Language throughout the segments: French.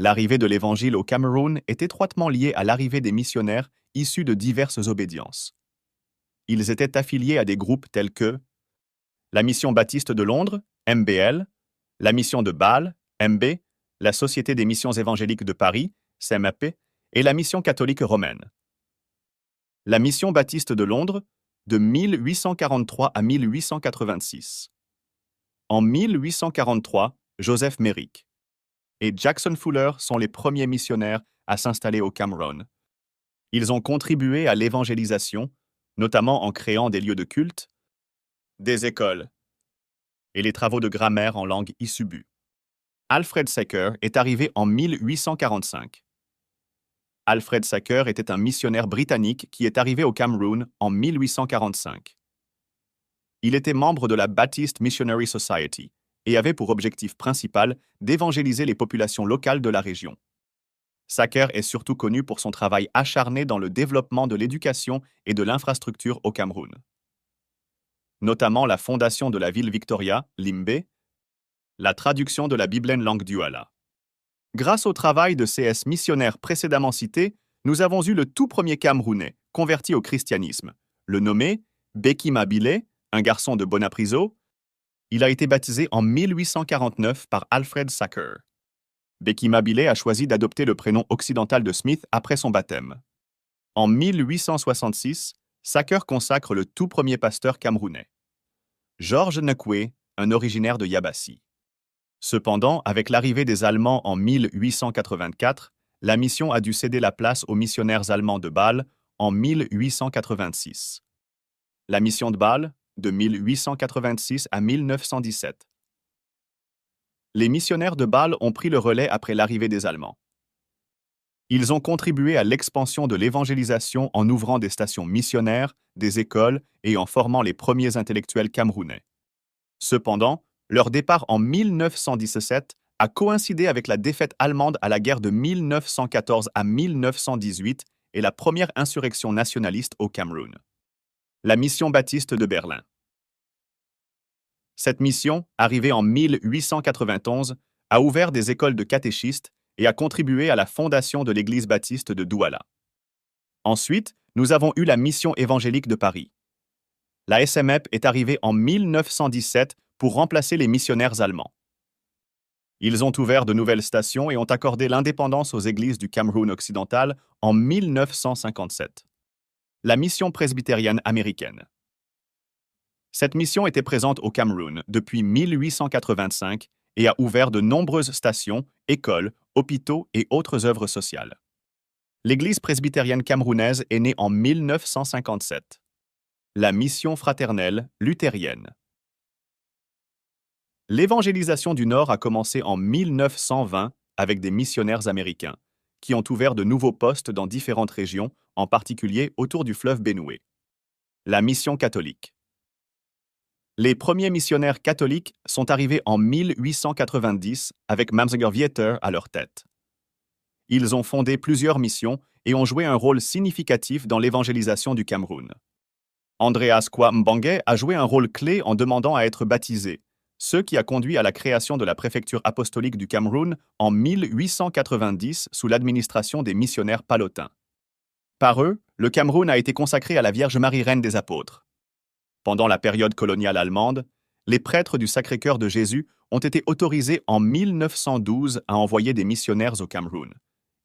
L'arrivée de l'Évangile au Cameroun est étroitement liée à l'arrivée des missionnaires issus de diverses obédiences. Ils étaient affiliés à des groupes tels que la Mission baptiste de Londres, MBL, la Mission de Bâle, MB, la Société des missions évangéliques de Paris, CMAP, et la Mission catholique romaine. La Mission baptiste de Londres, de 1843 à 1886. En 1843, Joseph Merrick et Jackson Fuller sont les premiers missionnaires à s'installer au Cameroun. Ils ont contribué à l'évangélisation, notamment en créant des lieux de culte, des écoles et les travaux de grammaire en langue isubu. Alfred Saker est arrivé en 1845. Alfred Saker était un missionnaire britannique qui est arrivé au Cameroun en 1845. Il était membre de la Baptist Missionary Society et avait pour objectif principal d'évangéliser les populations locales de la région. Saker est surtout connu pour son travail acharné dans le développement de l'éducation et de l'infrastructure au Cameroun. Notamment la fondation de la ville Victoria, Limbe, la traduction de la Bible en langue Douala. Grâce au travail de ces missionnaires précédemment cités, nous avons eu le tout premier Camerounais converti au christianisme, le nommé Bekima Bile, un garçon de Bonapriso. Il a été baptisé en 1849 par Alfred Saker. Bekima Bile a choisi d'adopter le prénom occidental de Smith après son baptême. En 1866, Saker consacre le tout premier pasteur camerounais, Georges Nekwe, un originaire de Yabassi. Cependant, avec l'arrivée des Allemands en 1884, la mission a dû céder la place aux missionnaires allemands de Bâle en 1886. La mission de Bâle, de 1886 à 1917. Les missionnaires de Bâle ont pris le relais après l'arrivée des Allemands. Ils ont contribué à l'expansion de l'évangélisation en ouvrant des stations missionnaires, des écoles et en formant les premiers intellectuels camerounais. Cependant, leur départ en 1917 a coïncidé avec la défaite allemande à la guerre de 1914 à 1918 et la première insurrection nationaliste au Cameroun. La mission baptiste de Berlin. Cette mission, arrivée en 1891, a ouvert des écoles de catéchistes et a contribué à la fondation de l'Église baptiste de Douala. Ensuite, nous avons eu la mission évangélique de Paris. La SMEP est arrivée en 1917 pour remplacer les missionnaires allemands. Ils ont ouvert de nouvelles stations et ont accordé l'indépendance aux églises du Cameroun occidental en 1957. La mission presbytérienne américaine. Cette mission était présente au Cameroun depuis 1885 et a ouvert de nombreuses stations, écoles, hôpitaux et autres œuvres sociales. L'Église presbytérienne camerounaise est née en 1957. La mission fraternelle luthérienne. L'évangélisation du Nord a commencé en 1920 avec des missionnaires américains, qui ont ouvert de nouveaux postes dans différentes régions, en particulier autour du fleuve Benoué. La mission catholique. Les premiers missionnaires catholiques sont arrivés en 1890 avec Mamzinger Vieter à leur tête. Ils ont fondé plusieurs missions et ont joué un rôle significatif dans l'évangélisation du Cameroun. Andreas Kwa Mbangue a joué un rôle clé en demandant à être baptisé, ce qui a conduit à la création de la préfecture apostolique du Cameroun en 1890 sous l'administration des missionnaires palotins. Par eux, le Cameroun a été consacré à la Vierge Marie, reine des apôtres. Pendant la période coloniale allemande, les prêtres du Sacré-Cœur de Jésus ont été autorisés en 1912 à envoyer des missionnaires au Cameroun,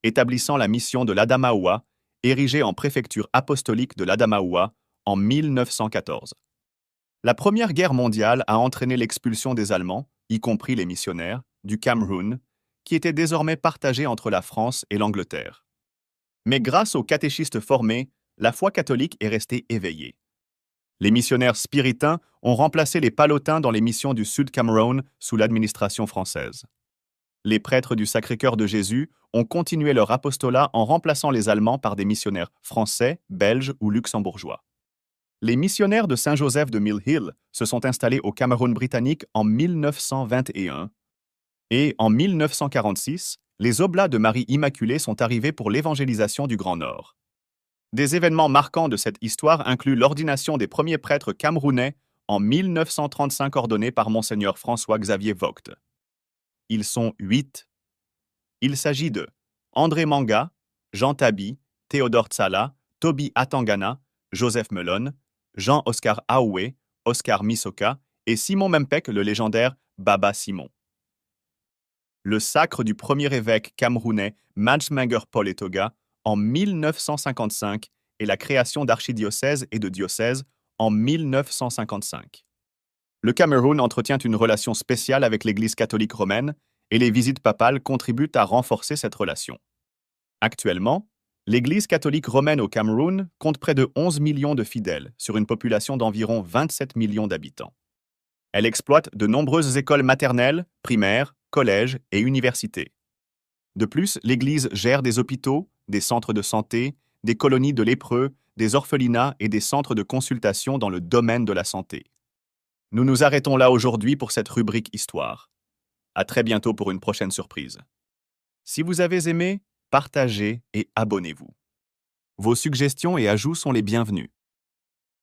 établissant la mission de l'Adamaoua, érigée en préfecture apostolique de l'Adamaoua en 1914. La Première Guerre mondiale a entraîné l'expulsion des Allemands, y compris les missionnaires, du Cameroun, qui était désormais partagé entre la France et l'Angleterre. Mais grâce aux catéchistes formés, la foi catholique est restée éveillée. Les missionnaires spiritains ont remplacé les palotins dans les missions du Sud Cameroun sous l'administration française. Les prêtres du Sacré-Cœur de Jésus ont continué leur apostolat en remplaçant les Allemands par des missionnaires français, belges ou luxembourgeois. Les missionnaires de Saint-Joseph de Mill Hill se sont installés au Cameroun britannique en 1921 et en 1946, les Oblats de Marie Immaculée sont arrivés pour l'évangélisation du Grand Nord. Des événements marquants de cette histoire incluent l'ordination des premiers prêtres camerounais en 1935 ordonnés par Monseigneur François-Xavier Vogt. Ils sont 8. Il s'agit de André Manga, Jean Tabi, Théodore Tsala, Toby Atangana, Joseph Melon, Jean-Oscar Aoué, Oscar Misoka et Simon Mempek, le légendaire Baba Simon. Le sacre du premier évêque camerounais Majmanger Paul Etoga en 1955 et la création d'archidiocèses et de diocèses en 1955. Le Cameroun entretient une relation spéciale avec l'Église catholique romaine et les visites papales contribuent à renforcer cette relation. Actuellement, l'Église catholique romaine au Cameroun compte près de 11 millions de fidèles sur une population d'environ 27 millions d'habitants. Elle exploite de nombreuses écoles maternelles, primaires, collèges et universités. De plus, l'Église gère des hôpitaux, des centres de santé, des colonies de lépreux, des orphelinats et des centres de consultation dans le domaine de la santé. Nous nous arrêtons là aujourd'hui pour cette rubrique Histoire. À très bientôt pour une prochaine surprise. Si vous avez aimé, partagez et abonnez-vous. Vos suggestions et ajouts sont les bienvenus.